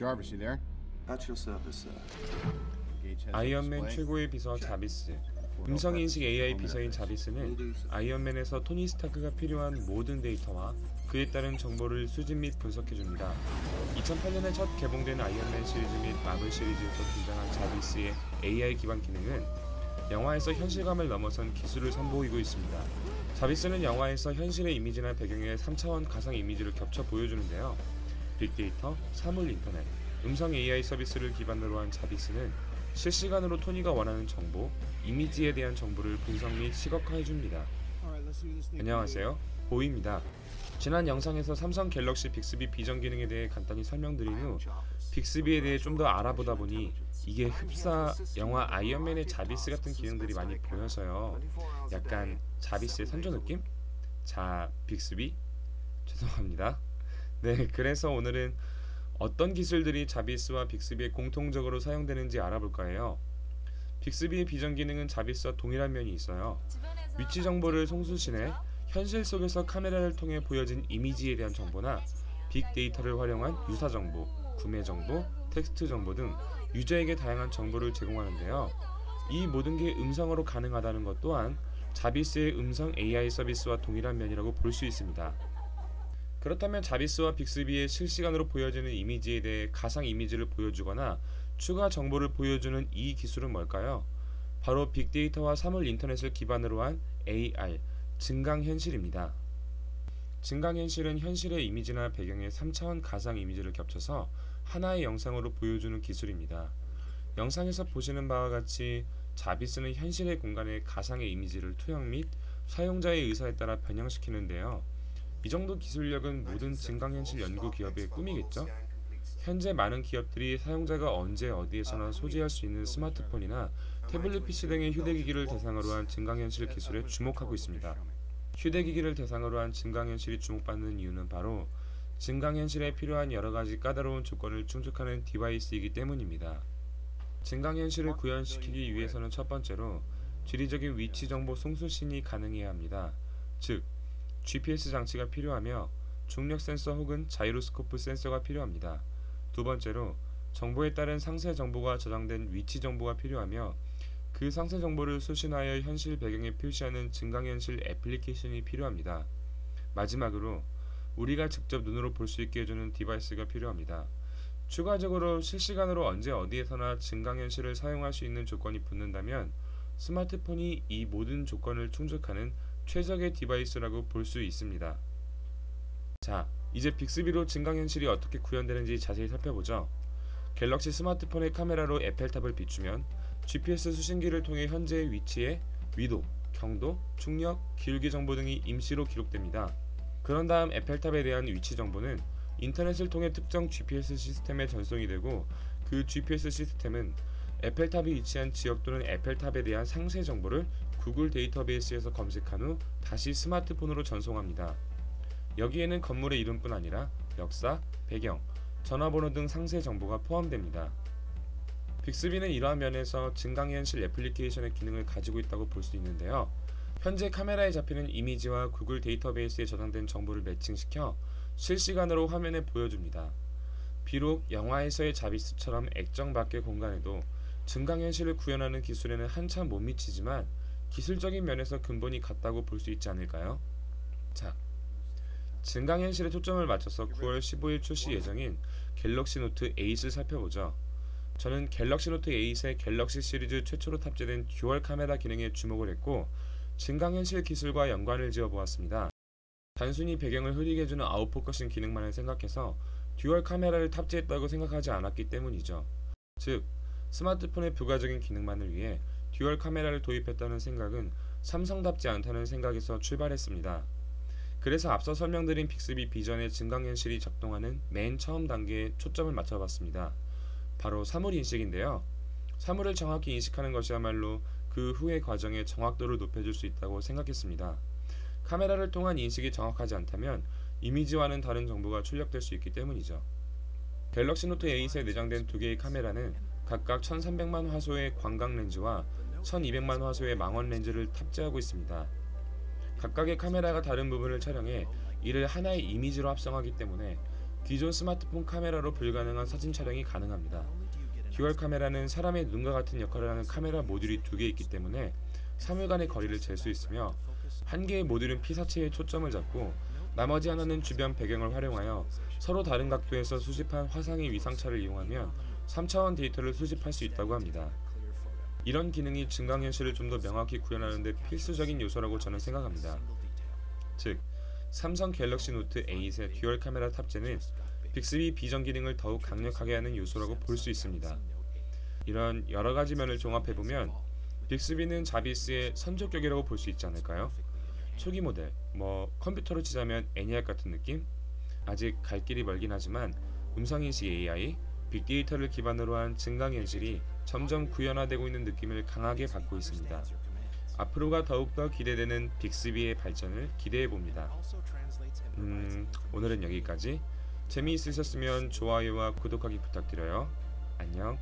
Jarvis, you there? At your service, sir. Gage has 아이언맨 display. 최고의 비서 자비스. 음성인식 AI 비서인 자비스는 아이언맨에서 토니 스타크가 필요한 모든 데이터와 그에 따른 정보를 수집 및 분석해줍니다. 2008년에 첫 개봉된 아이언맨 시리즈 및 마블 시리즈에서 등장한 자비스의 AI 기반 기능은 영화에서 현실감을 넘어선 기술을 선보이고 있습니다. 자비스는 영화에서 현실의 이미지나 배경의 3차원 가상 이미지를 겹쳐 보여주는데요. 빅데이터, 사물 인터넷, 음성 AI 서비스를 기반으로 한 자비스는 실시간으로 토니가 원하는 정보, 이미지에 대한 정보를 분석 및 시각화해줍니다. 안녕하세요, 보이입니다. 지난 영상에서 삼성 갤럭시 빅스비 비전 기능에 대해 간단히 설명드린 후 빅스비에 대해 좀 더 알아보다 보니 이게 흡사 영화 아이언맨의 자비스 같은 기능들이 많이 보여서요. 약간 자비스의 선조 느낌? 자, 빅스비? 죄송합니다. 네, 그래서 오늘은 어떤 기술들이 자비스와 빅스비에 공통적으로 사용되는지 알아볼까 해요. 빅스비의 비전 기능은 자비스와 동일한 면이 있어요. 위치 정보를 송수신해 현실 속에서 카메라를 통해 보여진 이미지에 대한 정보나 빅데이터를 활용한 유사 정보, 구매 정보, 텍스트 정보 등 유저에게 다양한 정보를 제공하는데요. 이 모든 게 음성으로 가능하다는 것 또한 자비스의 음성 AI 서비스와 동일한 면이라고 볼 수 있습니다. 그렇다면 자비스와 빅스비의 실시간으로 보여지는 이미지에 대해 가상 이미지를 보여주거나 추가 정보를 보여주는 이 기술은 뭘까요? 바로 빅데이터와 사물 인터넷을 기반으로 한 AR, 증강현실입니다. 증강현실은 현실의 이미지나 배경의 3차원 가상 이미지를 겹쳐서 하나의 영상으로 보여주는 기술입니다. 영상에서 보시는 바와 같이 자비스는 현실의 공간에 가상의 이미지를 투영 및 사용자의 의사에 따라 변형시키는데요. 이 정도 기술력은 모든 증강현실 연구 기업의 꿈이겠죠? 현재 많은 기업들이 사용자가 언제 어디에서나 소지할 수 있는 스마트폰이나 태블릿 PC 등의 휴대기기를 대상으로 한 증강현실 기술에 주목하고 있습니다. 휴대기기를 대상으로 한 증강현실이 주목받는 이유는 바로 증강현실에 필요한 여러가지 까다로운 조건을 충족하는 디바이스이기 때문입니다. 증강현실을 구현시키기 위해서는 첫 번째로 지리적인 위치 정보 송수신이 가능해야 합니다. 즉, GPS 장치가 필요하며 중력 센서 혹은 자이로스코프 센서가 필요합니다. 두 번째로 정보에 따른 상세 정보가 저장된 위치 정보가 필요하며 그 상세 정보를 수신하여 현실 배경에 표시하는 증강현실 애플리케이션이 필요합니다. 마지막으로 우리가 직접 눈으로 볼 수 있게 해주는 디바이스가 필요합니다. 추가적으로 실시간으로 언제 어디에서나 증강현실을 사용할 수 있는 조건이 붙는다면 스마트폰이 이 모든 조건을 충족하는 최적의 디바이스라고 볼 수 있습니다. 자, 이제 빅스비로 증강현실이 어떻게 구현되는지 자세히 살펴보죠. 갤럭시 스마트폰의 카메라로 에펠탑을 비추면 GPS 수신기를 통해 현재의 위치에 위도, 경도, 중력, 기울기 정보 등이 임시로 기록됩니다. 그런 다음 에펠탑에 대한 위치 정보는 인터넷을 통해 특정 GPS 시스템에 전송이 되고 그 GPS 시스템은 에펠탑이 위치한 지역 또는 에펠탑에 대한 상세 정보를 구글 데이터베이스에서 검색한 후 다시 스마트폰으로 전송합니다. 여기에는 건물의 이름뿐 아니라 역사, 배경, 전화번호 등 상세 정보가 포함됩니다. 빅스비는 이러한 면에서 증강현실 애플리케이션의 기능을 가지고 있다고 볼 수 있는데요. 현재 카메라에 잡히는 이미지와 구글 데이터베이스에 저장된 정보를 매칭시켜 실시간으로 화면에 보여줍니다. 비록 영화에서의 자비스처럼 액정 밖의 공간에도 증강현실을 구현하는 기술에는 한참 못 미치지만 기술적인 면에서 근본이 같다고 볼 수 있지 않을까요? 자, 증강현실에 초점을 맞춰서 9월 15일 출시 예정인 갤럭시 노트 8을 살펴보죠. 저는 갤럭시 노트 8의 갤럭시 시리즈 최초로 탑재된 듀얼 카메라 기능에 주목을 했고 증강현실 기술과 연관을 지어보았습니다. 단순히 배경을 흐리게 해주는 아웃포커싱 기능만을 생각해서 듀얼 카메라를 탑재했다고 생각하지 않았기 때문이죠. 즉, 스마트폰의 부가적인 기능만을 위해 듀얼 카메라를 도입했다는 생각은 삼성답지 않다는 생각에서 출발했습니다. 그래서 앞서 설명드린 빅스비 비전의 증강현실이 작동하는 맨 처음 단계에 초점을 맞춰봤습니다. 바로 사물 인식인데요. 사물을 정확히 인식하는 것이야말로 그 후의 과정의 정확도를 높여줄 수 있다고 생각했습니다. 카메라를 통한 인식이 정확하지 않다면 이미지와는 다른 정보가 출력될 수 있기 때문이죠. 갤럭시 노트 8에 내장된 두 개의 카메라는 각각 1300만 화소의 광각 렌즈와 1200만 화소의 망원 렌즈를 탑재하고 있습니다. 각각의 카메라가 다른 부분을 촬영해 이를 하나의 이미지로 합성하기 때문에 기존 스마트폰 카메라로 불가능한 사진 촬영이 가능합니다. 듀얼 카메라는 사람의 눈과 같은 역할을 하는 카메라 모듈이 2개 있기 때문에 사물 간의 거리를 잴 수 있으며 한 개의 모듈은 피사체에 초점을 잡고 나머지 하나는 주변 배경을 활용하여 서로 다른 각도에서 수집한 화상의 위상차를 이용하면 3차원 데이터를 수집할 수 있다고 합니다. 이런 기능이 증강현실을 좀 더 명확히 구현하는 데 필수적인 요소라고 저는 생각합니다. 즉, 삼성 갤럭시 노트 8의 듀얼 카메라 탑재는 빅스비 비전 기능을 더욱 강력하게 하는 요소라고 볼 수 있습니다. 이런 여러가지 면을 종합해보면 빅스비는 자비스의 선조격이라고 볼 수 있지 않을까요? 초기 모델, 컴퓨터로 치자면 애니악 같은 느낌? 아직 갈 길이 멀긴 하지만 음성인식 AI, 빅데이터를 기반으로 한 증강현실이 점점 구현화되고 있는 느낌을 강하게 받고 있습니다. 앞으로가 더욱더 기대되는 빅스비의 발전을 기대해봅니다. 오늘은 여기까지. 재미있으셨으면 좋아요와 구독하기 부탁드려요. 안녕.